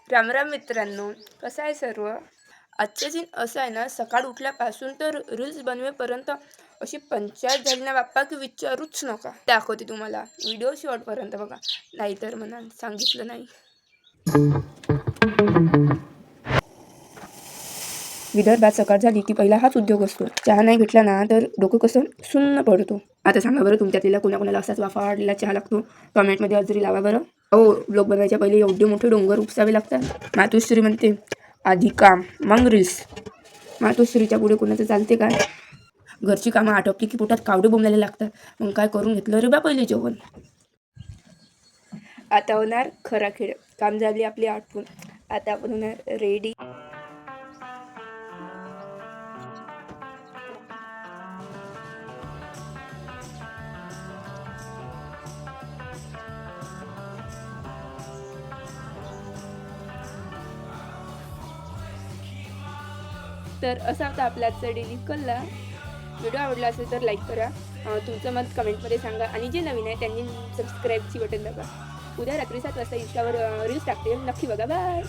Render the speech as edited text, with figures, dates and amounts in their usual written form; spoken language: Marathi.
रामराम मित्रांनो, कसं आहे सर्व? आजचे दिन असं आहे ना, सकाळ उठल्यापासून तर रील्स बनवेपर्यंत अशी पंचायत झाली ना बाप्पा, की विचारूच नका. दाखवते तुम्हाला व्हिडिओ शेवटपर्यंत बघा, नाहीतर म्हणा सांगितलं नाही. विदर्भात सकाळ झाली की पहिला हाच उद्योग असतो. चहा नाही भेटला ना तर डोकं कसं सुन्न पडतो. आता सांगा बरं, तुमच्यातल्या कोणाकोणाला असाच वाफाडलेला चहा लागतो? कमेंटमध्ये हजेरी लावा बरं. हो, ब्लॉग बनवायच्या पहिले एवढे मोठे डोंगर उपसावे लागतात. मातोश्री म्हणते आधी काम मग रील्स. मातोश्रीच्या पुढे कोणाचं चालते काय? घरची कामं आटोपली की पोटात कावडे बोंबलायला लागतात. मग काय करून घेतलं रे बा पहिले जेवण. आता होणार खरा खेळ. काम झाली आपली आटपून. आता आपण होणार रेडी. तर असा होता आपला आजचा डेली कल्ला. व्हिडिओ आवडला असेल तर लाईक करा, तुमचं मत कमेंटमध्ये सांगा आणि जे नवीन आहे त्यांनी सबस्क्राईबची बटन दाबा. उद्या रात्री 7 वाजता इंस्टावर रील्स टाकते, नक्की बघा. बाय.